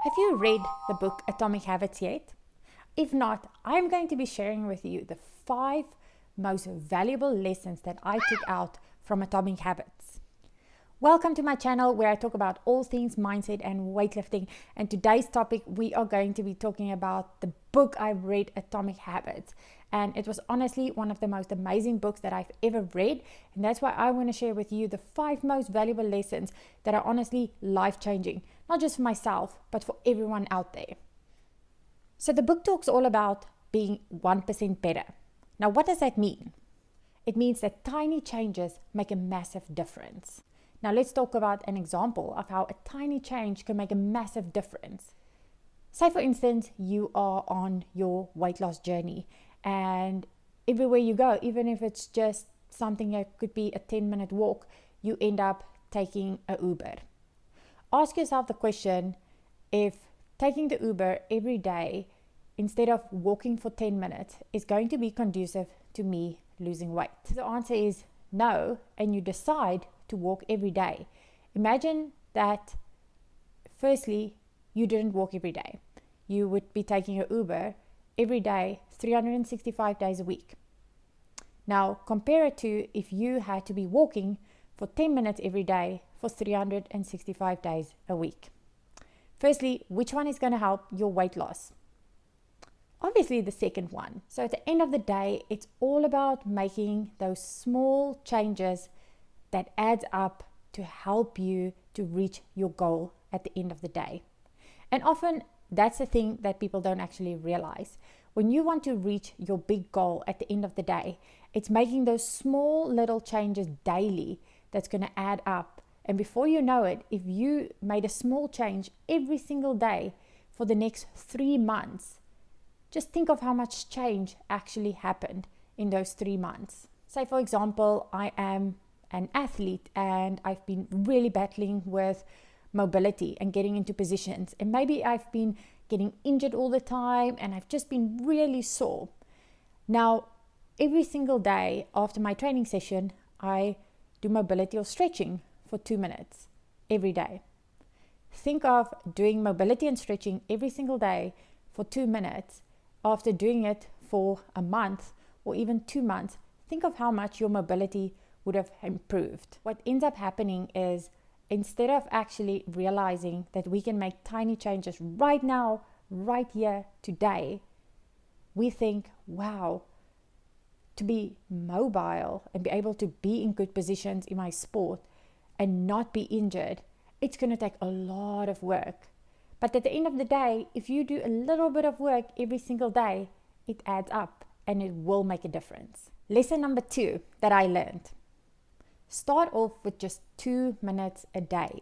Have you read the book Atomic Habits yet? If not, I'm going to be sharing with you the 5 most valuable lessons that I took out from Atomic Habits. Welcome to my channel where I talk about all things mindset and weightlifting. And today's topic, we are going to be talking about the book I read, Atomic Habits. And it was honestly one of the most amazing books that I've ever read. And that's why I want to share with you the 5 most valuable lessons that are honestly life-changing. Not just for myself, but for everyone out there. So the book talks all about being 1% better. Now, what does that mean? It means that tiny changes make a massive difference. Now, let's talk about an example of how a tiny change can make a massive difference. Say, for instance, you are on your weight loss journey, and everywhere you go, even if it's just something that could be a 10-minute walk, you end up taking an Uber. Ask yourself the question, if taking the Uber every day instead of walking for 10 minutes is going to be conducive to me losing weight? The answer is no, and you decide to walk every day. Imagine that firstly, you didn't walk every day. You would be taking an Uber every day, 365 days a week. Now, compare it to if you had to be walking for 10 minutes every day for 365 days a week. Firstly, which one is going to help your weight loss? Obviously, the second one. So at the end of the day, it's all about making those small changes that adds up to help you to reach your goal at the end of the day. And often that's the thing that people don't actually realize. When you want to reach your big goal at the end of the day, it's making those small little changes daily that's going to add up. And before you know it, if you made a small change every single day for the next 3 months, just think of how much change actually happened in those 3 months. Say, for example, I am an athlete and I've been really battling with mobility and getting into positions, and maybe I've been getting injured all the time and I've just been really sore. Now, every single day after my training session, I do mobility or stretching for 2 minutes every day. Think of doing mobility and stretching every single day for 2 minutes. After doing it for a month or even 2 months, think of how much your mobility would have improved. What ends up happening is, instead of actually realizing that we can make tiny changes right now, right here, today, we think, wow, to be mobile and be able to be in good positions in my sport and not be injured, it's going to take a lot of work. But at the end of the day, if you do a little bit of work every single day, it adds up and it will make a difference. Lesson number 2 that I learned. Start off with just 2 minutes a day.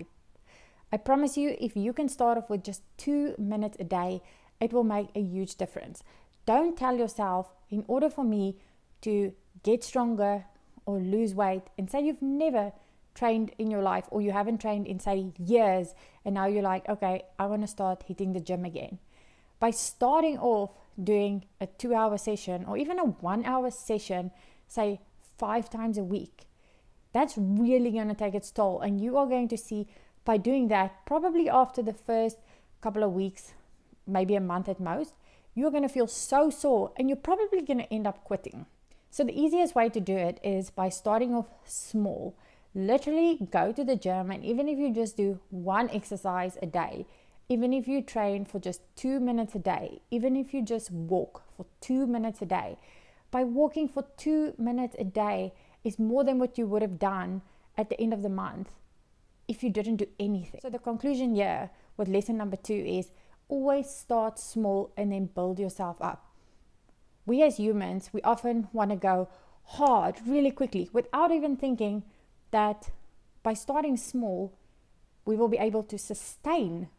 I promise you, if you can start off with just 2 minutes a day, it will make a huge difference. Don't tell yourself, in order for me to get stronger or lose weight, and say you've never trained in your life, or you haven't trained in, say, years, and now you're like, okay, I want to start hitting the gym again. By starting off doing a 2-hour session or even a 1-hour session, say 5 times a week, that's really going to take its toll. And you are going to see, by doing that, probably after the first couple of weeks, maybe a month at most, you're going to feel so sore and you're probably going to end up quitting. So the easiest way to do it is by starting off small. Literally go to the gym, and even if you just do 1 exercise a day, even if you train for just 2 minutes a day, even if you just walk for 2 minutes a day, by walking for 2 minutes a day is more than what you would have done at the end of the month if you didn't do anything. So the conclusion here with lesson number 2 is always start small and then build yourself up. We as humans, we often want to go hard really quickly without even thinking that by starting small, we will be able to sustain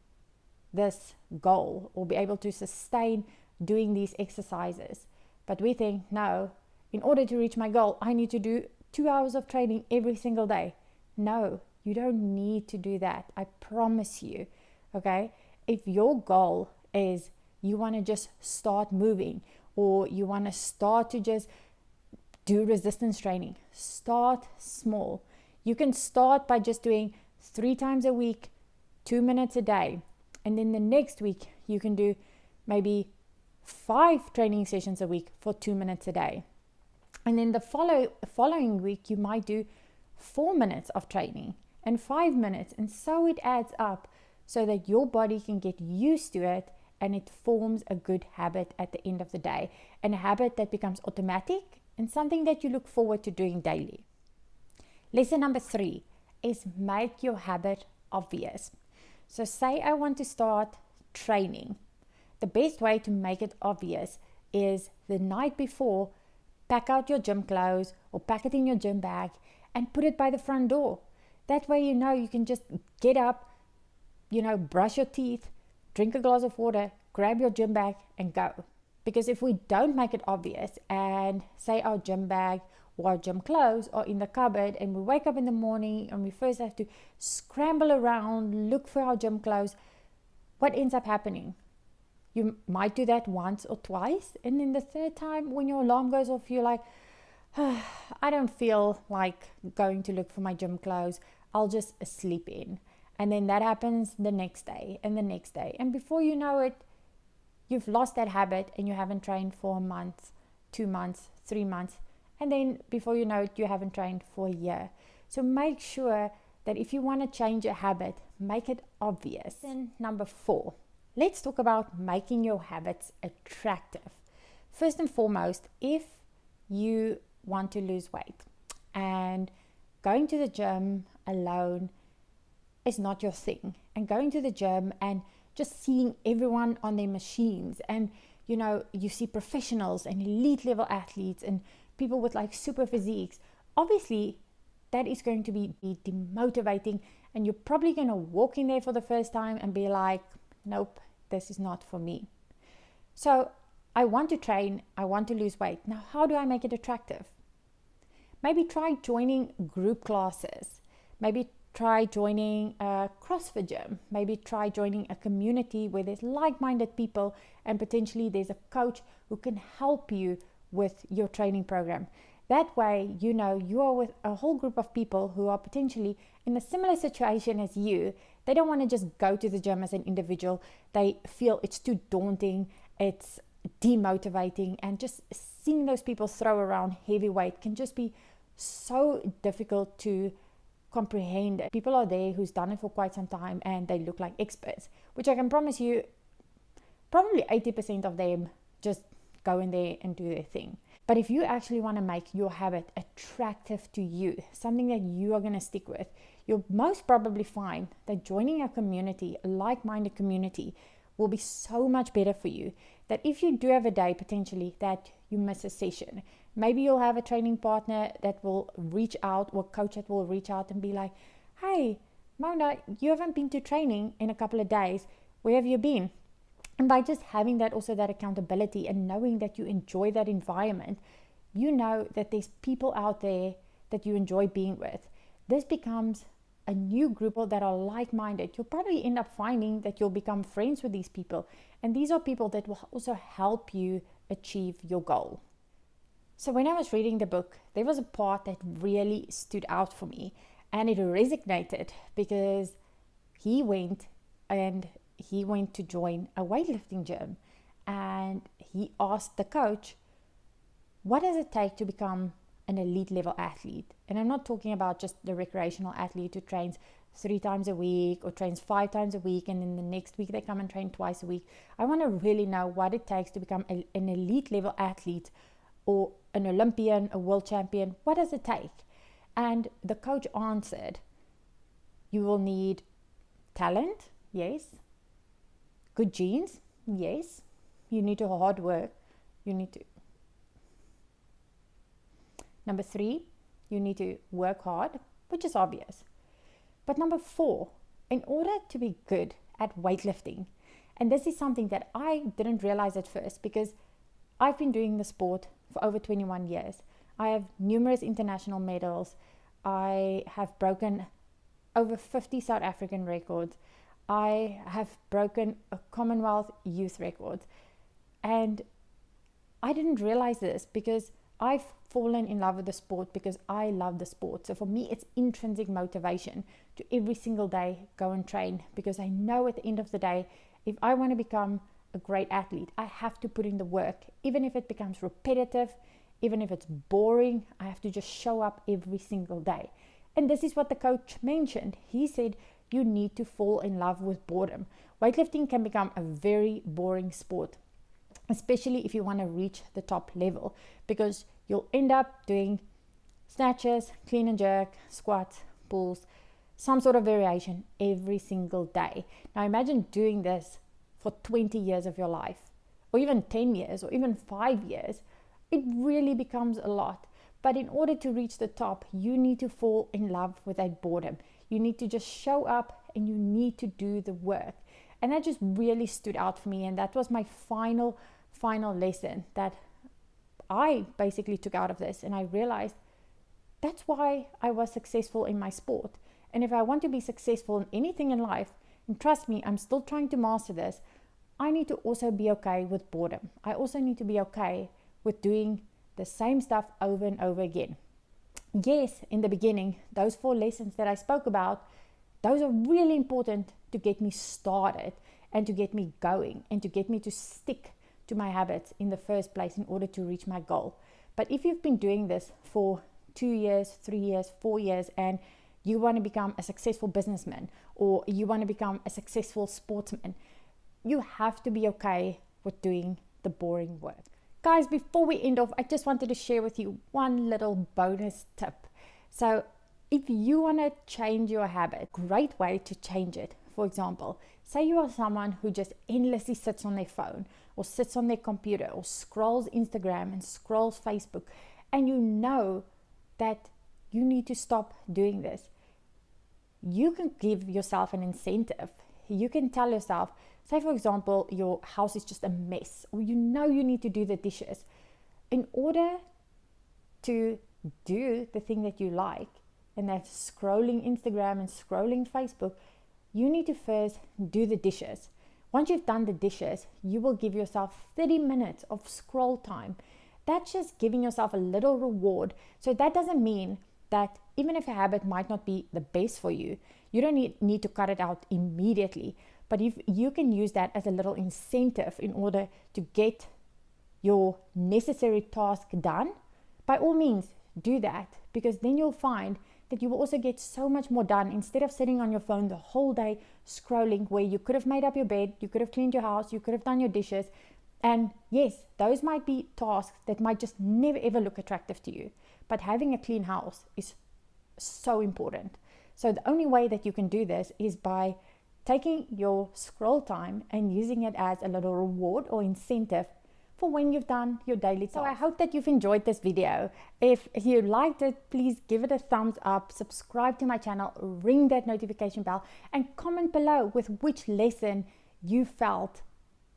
this goal or be able to sustain doing these exercises. But we think, no, in order to reach my goal, I need to do 2 hours of training every single day. No, you don't need to do that. I promise you, okay? If your goal is you want to just start moving, or you want to start to just do resistance training, start small. You can start by just doing 3 times a week, 2 minutes a day. And then the next week, you can do maybe 5 training sessions a week for 2 minutes a day. And then the following week, you might do 4 minutes of training and 5 minutes. And so it adds up so that your body can get used to it and it forms a good habit at the end of the day. And a habit that becomes automatic and something that you look forward to doing daily. Lesson number 3 is make your habit obvious. So say I want to start training. The best way to make it obvious is the night before, pack out your gym clothes or pack it in your gym bag and put it by the front door. That way you can just get up, brush your teeth, drink a glass of water, grab your gym bag and go. Because if we don't make it obvious and say our gym bag or our gym clothes are in the cupboard and we wake up in the morning and we first have to scramble around, look for our gym clothes, what ends up happening? You might do that once or twice, and then the third time when your alarm goes off, you're like, I don't feel like going to look for my gym clothes. I'll just sleep in. And then that happens the next day and the next day. And before you know it, you've lost that habit and you haven't trained for a month, 2 months, 3 months. And then before you know it, you haven't trained for a year. So make sure that if you want to change a habit, make it obvious. Then number 4. Let's talk about making your habits attractive. First and foremost, if you want to lose weight and going to the gym alone is not your thing, and going to the gym and just seeing everyone on their machines and you see professionals and elite level athletes and people with like super physiques, obviously that is going to be demotivating, and you're probably going to walk in there for the first time and be like, nope, this is not for me. So I want to train, I want to lose weight. Now, how do I make it attractive? Maybe try joining group classes. Maybe try joining a CrossFit gym. Maybe try joining a community where there's like-minded people and potentially there's a coach who can help you with your training program. That way, you are with a whole group of people who are potentially in a similar situation as you. They don't want to just go to the gym as an individual. They feel it's too daunting, it's demotivating, and just seeing those people throw around heavy weight can just be so difficult to comprehend. People are there who's done it for quite some time and they look like experts, which I can promise you, probably 80% of them just go in there and do their thing. But if you actually want to make your habit attractive to you, something that you are going to stick with, you'll most probably find that joining a community, a like-minded community, will be so much better for you. That if you do have a day potentially that you miss a session, maybe you'll have a training partner that will reach out, or a coach that will reach out and be like, hey, Mona, you haven't been to training in a couple of days. Where have you been? And by just having that accountability and knowing that you enjoy that environment, you know that there's people out there that you enjoy being with. This becomes a new group that are like-minded. You'll probably end up finding that you'll become friends with these people. And these are people that will also help you achieve your goal. So when I was reading the book, there was a part that really stood out for me. And it resonated because he went to join a weightlifting gym, and he asked the coach, what does it take to become an elite level athlete? And I'm not talking about just the recreational athlete who trains 3 times a week or trains 5 times a week and then the next week they come and train twice a week. I want to really know what it takes to become an elite level athlete or an Olympian, a world champion. What does it take? And the coach answered, you will need talent, yes. Good genes, yes. You need to hard work. Number 3, you need to work hard, which is obvious. But number 4, in order to be good at weightlifting, and this is something that I didn't realize at first because I've been doing the sport for over 21 years. I have numerous international medals. I have broken over 50 South African records. I have broken a Commonwealth youth record. And I didn't realize this because I've fallen in love with the sport because I love the sport. So for me, it's intrinsic motivation to every single day go and train, because I know at the end of the day, if I want to become a great athlete, I have to put in the work. Even if it becomes repetitive, even if it's boring, I have to just show up every single day. And this is what the coach mentioned. He said, you need to fall in love with boredom. Weightlifting can become a very boring sport, especially if you want to reach the top level, because you'll end up doing snatches, clean and jerk, squats, pulls, some sort of variation every single day. Now imagine doing this for 20 years of your life, or even 10 years, or even 5 years. It really becomes a lot. But in order to reach the top, you need to fall in love with that boredom. You need to just show up and you need to do the work. And that just really stood out for me. And that was my final lesson that I basically took out of this. And I realized that's why I was successful in my sport. And if I want to be successful in anything in life, and trust me, I'm still trying to master this, I need to also be okay with boredom. I also need to be okay with doing the same stuff over and over again. Yes, in the beginning, those 4 lessons that I spoke about, those are really important to get me started and to get me going and to get me to stick to my habits in the first place in order to reach my goal. But if you've been doing this for 2 years, 3 years, 4 years, and you want to become a successful businessman or you want to become a successful sportsman, you have to be okay with doing the boring work. Guys, before we end off, I just wanted to share with you one little bonus tip. So if you want to change your habit, great way to change it. For example, say you are someone who just endlessly sits on their phone or sits on their computer or scrolls Instagram and scrolls Facebook, and you know that you need to stop doing this. You can give yourself an incentive. You can tell yourself, say for example, your house is just a mess, or you know you need to do the dishes. In order to do the thing that you like, and that's scrolling Instagram and scrolling Facebook, you need to first do the dishes. Once you've done the dishes, you will give yourself 30 minutes of scroll time. That's just giving yourself a little reward. So that doesn't mean that even if a habit might not be the best for you, you don't need to cut it out immediately. But if you can use that as a little incentive in order to get your necessary task done, by all means do that, because then you'll find that you will also get so much more done instead of sitting on your phone the whole day scrolling, where you could have made up your bed, you could have cleaned your house, you could have done your dishes. And yes, those might be tasks that might just never ever look attractive to you, but having a clean house is so important. So the only way that you can do this is by taking your scroll time and using it as a little reward or incentive for when you've done your daily tasks. So I hope that you've enjoyed this video. If you liked it, please give it a thumbs up, subscribe to my channel, ring that notification bell, and comment below with which lesson you felt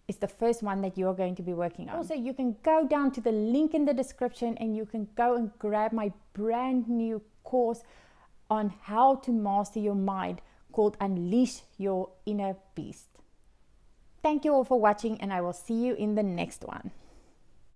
is the first one that you're going to be working on. Also, you can go down to the link in the description and you can go and grab my brand new course on how to master your mind, called Unleash Your Inner Beast. Thank you all for watching, and I will see you in the next one.